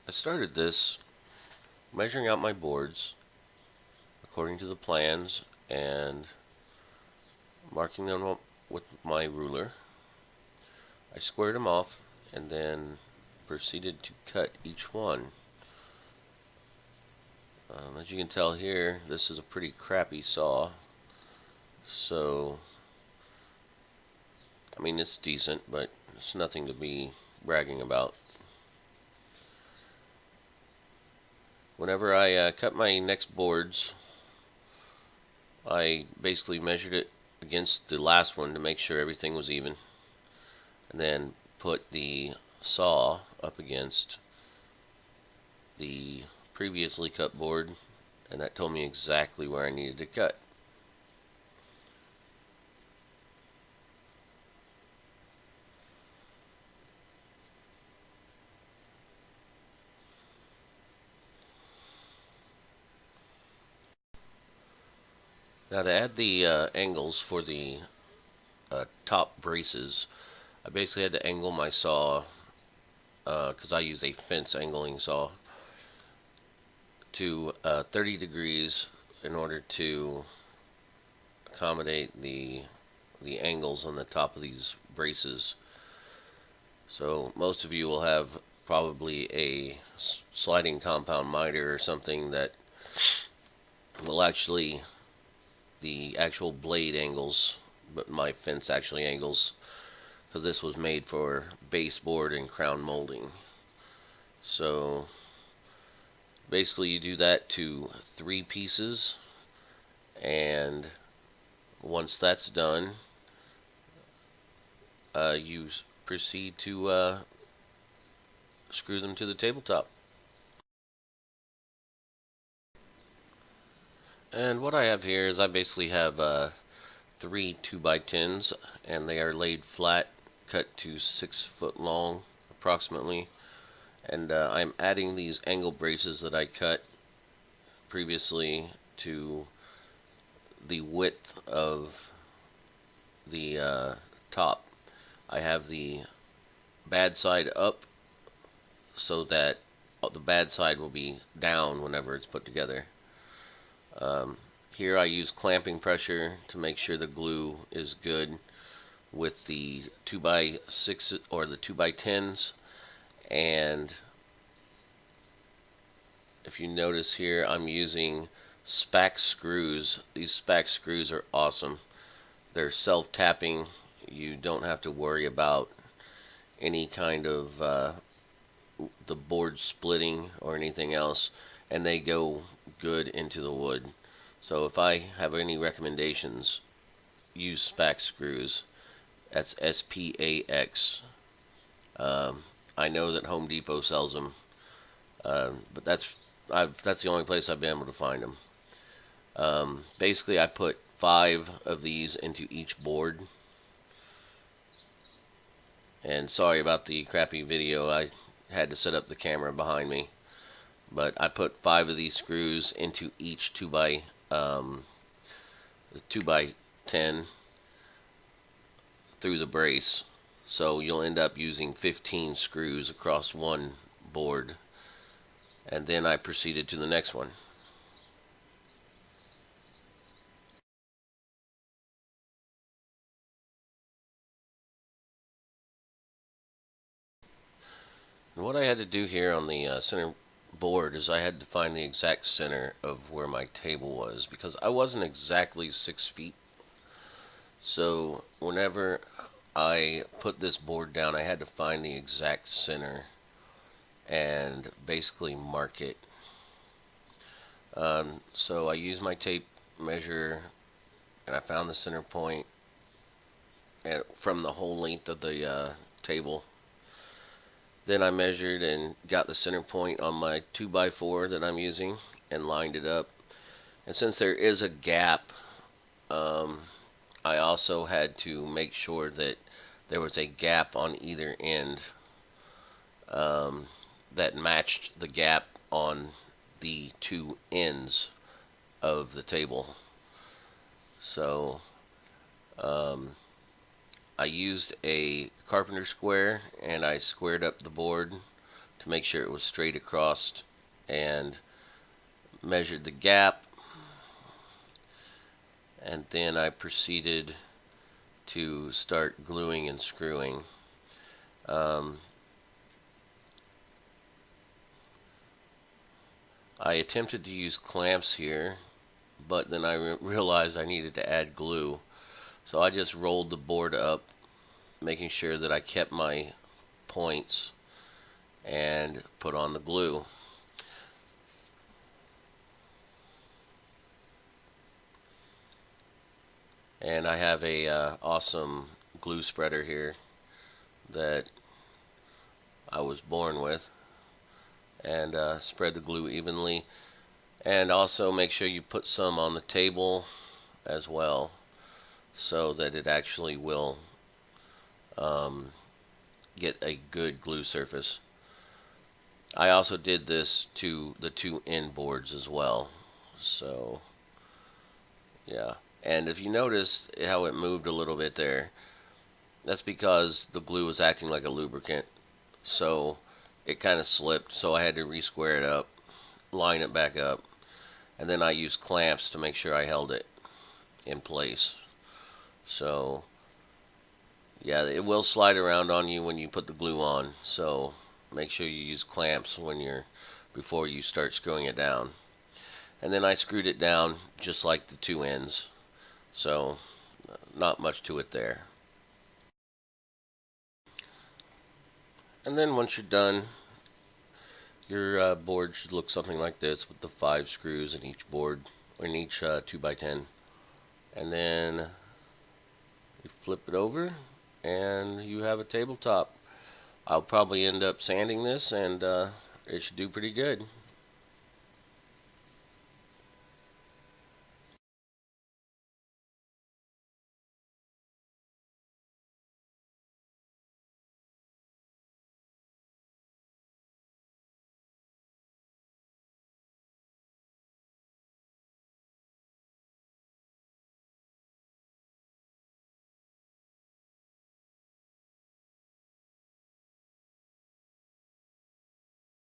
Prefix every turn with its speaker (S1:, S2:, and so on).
S1: I started this measuring out my boards according to the plans and marking them up with my ruler. I squared them off and then proceeded to cut each one. As you can tell here, this is a pretty crappy saw, so I mean it's decent, but it's nothing to be bragging about. Whenever I cut my next boards, I basically measured it against the last one to make sure everything was even, and then put the saw up against the previously cut board, and that told me exactly where I needed to cut. Now to add the angles for the top braces, I basically had to angle my saw, because I use a fence angling saw, to 30 degrees in order to accommodate the angles on the top of these braces. So most of you will have probably a sliding compound miter or something that will actually, the actual blade angles, but my fence actually angles, because this was made for baseboard and crown molding. So basically you do that to 3 pieces, and once that's done, you proceed to screw them to the tabletop. And what I have here is I basically have 3 2x10s, and they are laid flat, cut to 6 foot long approximately. And I'm adding these angle braces that I cut previously to the width of the top. I have the bad side up so that the bad side will be down whenever it's put together. Here I use clamping pressure to make sure the glue is good with the 2x6 or the 2x10s, and if you notice here, I'm using SPAX screws. These SPAX screws are awesome. They're self-tapping. You don't have to worry about any kind of the board splitting or anything else, and they go good into the wood. So if I have any recommendations, use SPAX screws. That's SPAX. I know that Home Depot sells them, but that's the only place I've been able to find them. Basically, I put 5 of these into each board. And sorry about the crappy video. I had to set up the camera behind me. But I put 5 of these screws into each 2x10 through the brace. So you'll end up using 15 screws across one board. And then I proceeded to the next one. And what I had to do here on the center board is I had to find the exact center of where my table was, because I wasn't exactly 6 feet. So whenever I put this board down, I had to find the exact center and basically mark it. So I used my tape measure, and I found the center point from the whole length of the table. Then I measured and got the center point on my 2x4 that I'm using and lined it up. And since there is a gap, I also had to make sure that there was a gap on either end that matched the gap on the 2 ends of the table. So I used a carpenter square and I squared up the board to make sure it was straight across, and measured the gap, and then I proceeded to start gluing and screwing. I attempted to use clamps here, but then I realized I needed to add glue. So I just rolled the board up, making sure that I kept my points, and put on the glue. And I have a awesome glue spreader here that I was born with, and spread the glue evenly, and also make sure you put some on the table as well, so that it actually will get a good glue surface. I also did this to the two end boards as well. So yeah, and if you notice how it moved a little bit there, that's because the glue was acting like a lubricant, so it kind of slipped, so I had to re-square it up, line it back up, and then I used clamps to make sure I held it in place. So yeah, it will slide around on you when you put the glue on, so make sure you use clamps before you start screwing it down. And then I screwed it down just like the two ends, so not much to it there. And then once you're done, your board should look something like this, with the 5 screws in each board, or in each 2x10. And then you flip it over and you have a tabletop. I'll probably end up sanding this, and it should do pretty good.